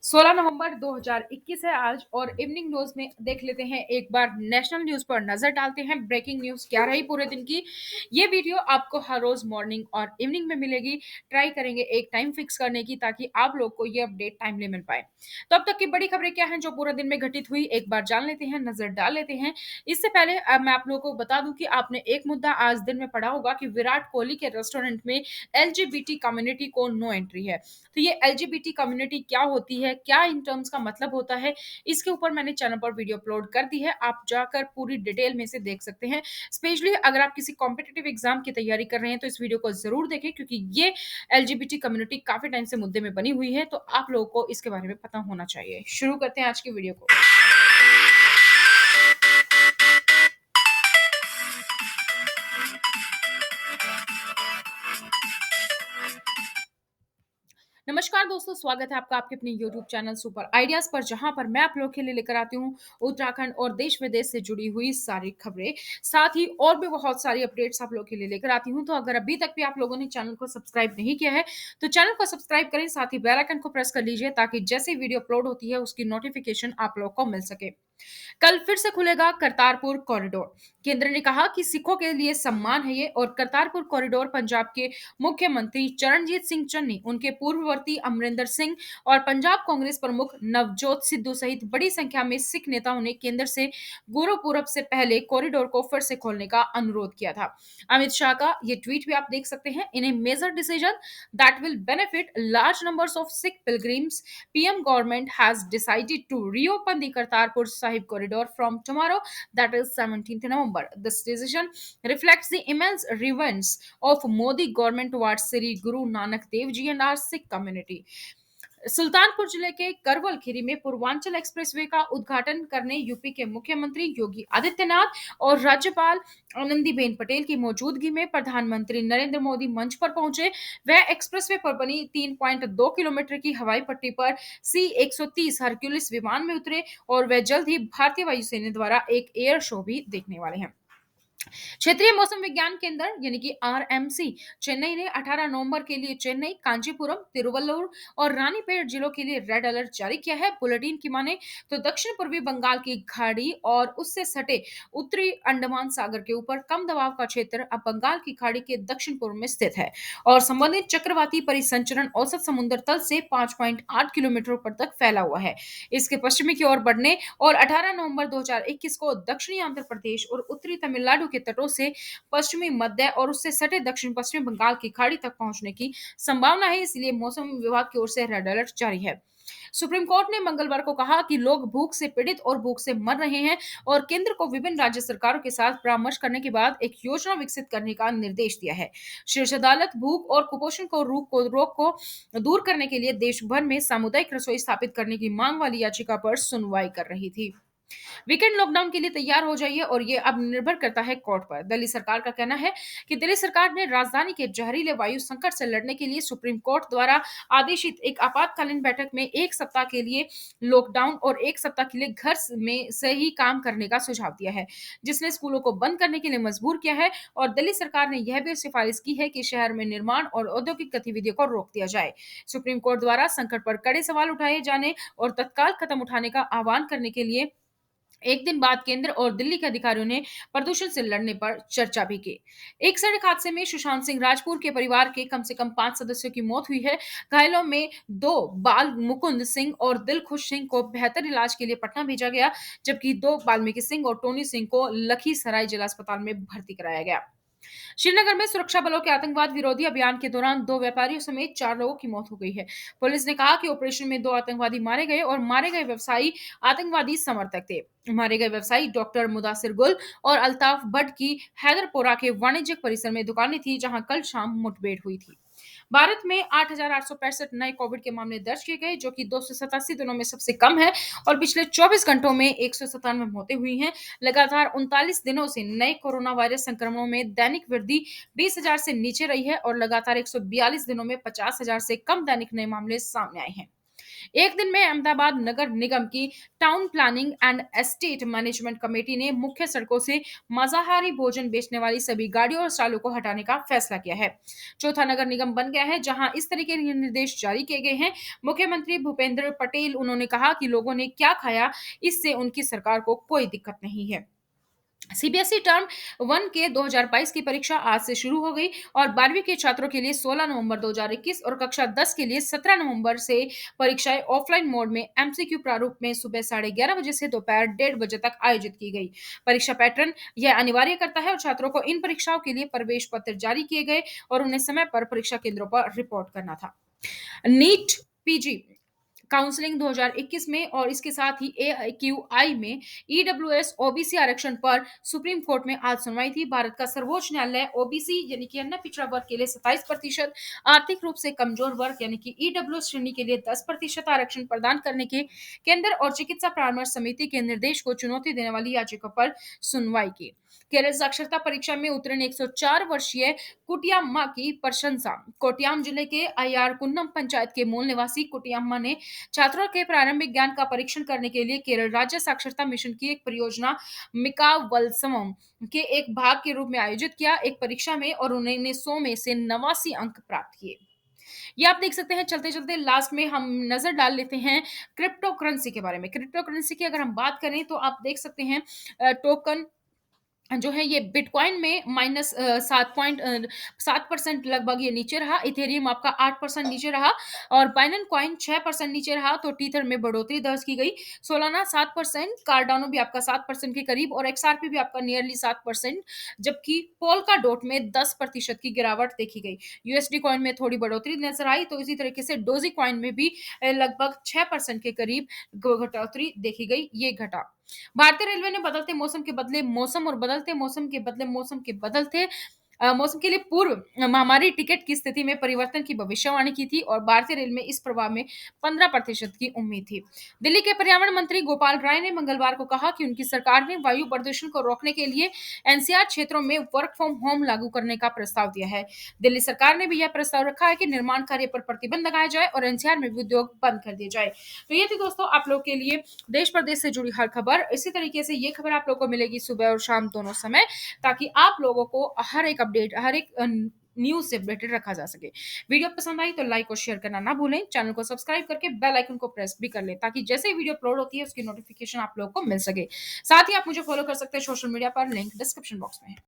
16 नवंबर 2021 है आज और इवनिंग न्यूज में देख लेते हैं। एक बार नेशनल न्यूज पर नजर डालते हैं। ब्रेकिंग न्यूज क्या रही पूरे दिन की, ये वीडियो आपको हर रोज मॉर्निंग और इवनिंग में मिलेगी। ट्राई करेंगे एक टाइम फिक्स करने की, ताकि आप लोग को ये अपडेट टाइमली मिल पाए। तो अब तक की बड़ी खबरें क्या हैं जो पूरे दिन में घटित हुई, एक बार जान लेते हैं, नजर डाल लेते हैं। इससे पहले अब मैं आप लोगों को बता दूं कि आपने एक मुद्दा आज दिन में पढ़ा होगा कि विराट कोहली के रेस्टोरेंट में एलजीबीटी कम्युनिटी को नो एंट्री है। तो ये एलजीबीटी कम्युनिटी क्या होती है, क्या इन टर्म्स का मतलब होता है, इसके ऊपर मैंने चैनल पर वीडियो अपलोड कर दी है। आप जाकर पूरी डिटेल में से देख सकते हैं। स्पेशली अगर आप किसी कॉम्पिटिटिव एग्जाम की तैयारी कर रहे हैं तो इस वीडियो को जरूर देखें, क्योंकि ये एलजीबीटी कम्युनिटी काफी टाइम से मुद्दे में बनी हुई है, तो आप लोगों को इसके बारे में पता होना चाहिए। शुरू करते हैं आज की वीडियो को। नमस्कार दोस्तों, स्वागत है आपका आपके अपने YouTube चैनल सुपर आइडियाज पर, जहां पर मैं आप लोगों के लिए लेकर आती हूं उत्तराखंड और देश विदेश से जुड़ी हुई सारी खबरें। साथ ही और भी बहुत सारी अपडेट्स आप लोगों के लिए लेकर आती हूं। तो अगर अभी तक भी आप लोगों ने चैनल को सब्सक्राइब नहीं किया है तो चैनल को सब्सक्राइब करें, साथ ही बेल आइकन को प्रेस कर लीजिए, ताकि जैसे वीडियो अपलोड होती है उसकी नोटिफिकेशन आप लोगों को मिल सके। कल फिर से खुलेगा करतारपुर कॉरिडोर। केंद्र ने कहा कि सिखों के लिए सम्मान है ये, और करतारपुर कॉरिडोर पंजाब के मुख्यमंत्री चरणजीत सिंह चन्नी, उनके पूर्ववर्ती अमरिंदर सिंह और पंजाब कांग्रेस प्रमुख नवजोत सिद्धू सहित बड़ी संख्या में सिख नेताओं ने केंद्र से गुरुपूरब से पहले कॉरिडोर को फिर से खोलने का अनुरोध किया था। अमित शाह का ये ट्वीट भी आप देख सकते हैं। In a major decision that will benefit large numbers of Sikh pilgrims, PM government has decided to reopen the Kartarpur Sahib corridor from tomorrow, that is 17th November. This decision reflects the immense reverence of Modi government towards Sri Guru Nanak Dev Ji and our Sikh community. Sultanpur जिले के करवल खीरी में Purvanchal expressway का उद्घाटन करने UP के मुख्यमंत्री योगी आदित्यनाथ और राज्यपाल आनंदीबेन पटेल की मौजूदगी में प्रधानमंत्री नरेंद्र मोदी मंच पर पहुंचे। वह एक्सप्रेसवे पर बनी 3.2 किलोमीटर की हवाई पट्टी पर C-130 हरक्यूलिस विमान में उतरे, और वह जल्द ही भारतीय वायुसेना द्वारा एक एयर शो भी देखने वाले हैं। क्षेत्रीय मौसम विज्ञान केंद्र यानी कि RMC चेन्नई ने 18 नवंबर के लिए चेन्नई, कांचीपुरम, तिरुवल्लुवर और रानीपेट जिलों के लिए रेड अलर्ट जारी किया है। बुलेटिन की माने तो दक्षिण पूर्वी बंगाल की खाड़ी और उससे सटे उत्तरी अंडमान सागर के ऊपर कम दबाव का क्षेत्र अब बंगाल की खाड़ी के दक्षिण पूर्व में स्थित है, और संबंधित चक्रवाती परिसंचरण औसत समुद्र तल से 5.8 किलोमीटर ऊपर तक फैला हुआ है। इसके पश्चिमी की ओर बढ़ने और 18 नवंबर 2021 को दक्षिणी आंध्र प्रदेश और उत्तरी तमिलनाडु के तटों से पश्चिमी मध्य और उससे सटे दक्षिण पश्चिमी बंगाल की खाड़ी तक पहुंचने की संभावना है, इसलिए मौसम विभाग की ओर से रेड अलर्ट जारी है। सुप्रीम कोर्ट ने मंगलवार को कहा कि लोग भूख से पीड़ित और भूख से मर रहे हैं, और केंद्र को विभिन्न राज्य सरकारों के साथ परामर्श करने के बाद एक योजना विकसित करने का निर्देश दिया है। शीर्ष अदालत भूख और कुपोषण को रोग को दूर करने के लिए देश भर में सामुदायिक रसोई स्थापित करने की मांग वाली याचिका पर सुनवाई कर रही थी। वीकेंड लॉकडाउन के लिए तैयार हो जाइए, और ये अब निर्भर करता है कोर्ट पर। दिल्ली सरकार का कहना है कि दिल्ली सरकार ने राजधानी के जहरीले वायु संकट से लड़ने के लिए सुप्रीम कोर्ट द्वारा आदेशित एक आपातकालीन बैठक में एक सप्ताह के लिए लॉकडाउन और एक सप्ताह के लिए घर में से ही काम करने का सुझाव दिया है, जिसने स्कूलों को बंद करने के लिए मजबूर किया है। और दिल्ली सरकार ने यह भी सिफारिश की है कि शहर में निर्माण और औद्योगिक गतिविधियों को रोक दिया जाए। सुप्रीम कोर्ट द्वारा संकट पर कड़े सवाल उठाए जाने और तत्काल कदम उठाने का आह्वान करने के लिए एक दिन बाद केंद्र और दिल्ली के अधिकारियों ने प्रदूषण से लड़ने पर चर्चा भी की। एक सड़क हादसे में सुशांत सिंह राजपूत के परिवार के कम से कम 5 सदस्यों की मौत हुई है। घायलों में 2 बाल मुकुंद सिंह और दिलखुश सिंह को बेहतर इलाज के लिए पटना भेजा गया, जबकि 2 वाल्मीकि सिंह और टोनी सिंह को लखीसराय जिला अस्पताल में भर्ती कराया गया। श्रीनगर में सुरक्षा बलों के आतंकवाद विरोधी अभियान के दौरान 2 व्यापारियों समेत 4 लोगों की मौत हो गई है। पुलिस ने कहा कि ऑपरेशन में 2 आतंकवादी मारे गए, और मारे गए व्यवसायी आतंकवादी समर्थक थे। मारे गए व्यवसायी डॉक्टर मुदासिर गुल और अल्ताफ भट्ट की हैदरपोरा के वाणिज्यिक परिसर में दुकानें थी, जहां कल शाम मुठभेड़ हुई थी। भारत में 8,865 नए कोविड के मामले दर्ज किए गए, जो कि 287 दिनों में सबसे कम है, और पिछले 24 घंटों में 197 मौतें हुई हैं। लगातार 39 दिनों से नए कोरोना वायरस संक्रमणों में दैनिक वृद्धि 20,000 से नीचे रही है, और लगातार 142 दिनों में 50,000 से कम दैनिक नए मामले सामने आए हैं। एक दिन में अहमदाबाद नगर निगम की town planning and estate management committee ने मुख्य सड़कों से मांसाहारी भोजन बेचने वाली सभी गाड़ियों और स्टॉलों को हटाने का फैसला किया है। चौथा नगर निगम बन गया है जहां इस तरह के निर्देश जारी किए गए हैं। मुख्यमंत्री भूपेंद्र पटेल उन्होंने कहा कि लोगों ने क्या खाया इससे उनकी सरकार को कोई दिक्कत नहीं है। सीबीएसई टर्म 1 के 2022 की परीक्षा आज से शुरू हो गई और 12वीं के छात्रों के लिए 16 नवंबर 2021 और कक्षा 10 के लिए 17 नवंबर से परीक्षाएं ऑफलाइन मोड में एमसीक्यू प्रारूप में सुबह 11:30 बजे से दोपहर 1:30 बजे तक आयोजित की गई। परीक्षा पैटर्न यह अनिवार्य करता है और छात्रों को इन परीक्षाओं के लिए प्रवेश पत्र जारी किए गए और उन्हें समय पर परीक्षा केंद्रों पर रिपोर्ट करना था। नीट पीजी काउंसलिंग 2021 में और इसके साथ ही एआईक्यूआई में ईडब्ल्यूएस ओबीसी आरक्षण पर सुप्रीम कोर्ट में आज सुनवाई थी। भारत का सर्वोच्च न्यायालय ओबीसी यानी कि अन्य पिछड़ा वर्ग के लिए 27%, आर्थिक रूप से कमजोर वर्ग यानी कि ईडब्ल्यू श्रेणी के लिए 10% आरक्षण प्रदान करने के केंद्र और चिकित्सा परामर्श समिति के निर्देश को चुनौती देने वाली याचिका पर सुनवाई की। केरल साक्षरता परीक्षा में उत्तीर्ण 104 वर्षीय कुटियाम्मा की प्रशंसा। कोट्याम जिले के अय्यार कुन्नम पंचायत के मूल निवासी कुटियाम्मा ने छात्रों के प्रारंभिक ज्ञान का परीक्षण करने के लिए केरल राज्य साक्षरता मिशन की एक परियोजना मिका वल्समम के एक भाग के रूप में आयोजित किया एक परीक्षा में और उन्होंने 100 में से 89 अंक प्राप्त किए। ये आप देख सकते हैं। चलते चलते लास्ट में हम नजर डाल लेते हैं क्रिप्टो करेंसी के बारे में। क्रिप्टो करेंसी की अगर हम बात करें तो आप देख सकते हैं टोकन जो है ये बिटकॉइन में माइनस 7% लगभग ये नीचे रहा। इथेरियम आपका 8% नीचे रहा और बाइनेंस कॉइन 6% नीचे रहा। तो टीथर में बढ़ोतरी दर्ज की गई। सोलाना 7%, कार्डानो भी आपका 7% के करीब और एक्सआरपी भी आपका नियरली 7%, जबकि पोल्का डॉट में 10% की गिरावट देखी गई। यूएसडी कॉइन में थोड़ी बढ़ोतरी नजर आई। तो इसी तरीके से डोजी कॉइन में भी लगभग 6% के करीब घटोतरी देखी गई। ये घटा। भारतीय रेलवे ने बदलते मौसम के बदले मौसम और बदलते मौसम के बदले मौसम के बदलते मौसम के लिए पूर्व महामारी टिकट की स्थिति में परिवर्तन की भविष्यवाणी की थी और भारतीय रेल में इस प्रभाव में 15% की उम्मीद थी। दिल्ली के पर्यावरण मंत्री गोपाल राय ने मंगलवार को कहा कि उनकी सरकार ने वायु प्रदूषण को रोकने के लिए एनसीआर क्षेत्रों में वर्क फ्रॉम होम लागू करने का प्रस्ताव दिया है। दिल्ली सरकार ने भी यह प्रस्ताव रखा है कि निर्माण कार्य पर प्रतिबंध लगाया जाए और एनसीआर में भी उद्योग बंद कर दिए जाए। तो ये थी दोस्तों आप लोग के लिए देश प्रदेश से जुड़ी हर खबर। इसी तरीके से ये खबर आप लोग को मिलेगी सुबह और शाम दोनों समय, ताकि आप लोगों को हर एक अपडेट, हर एक न्यूज से अपडेटेड रखा जा सके। वीडियो पसंद आई तो लाइक और शेयर करना ना भूलें। चैनल को सब्सक्राइब करके बेल आइकन को प्रेस भी कर लें ताकि जैसे ही वीडियो अपलोड होती है उसकी नोटिफिकेशन आप लोगों को मिल सके। साथ ही आप मुझे फॉलो कर सकते हैं सोशल मीडिया पर, लिंक डिस्क्रिप्शन बॉक्स में है।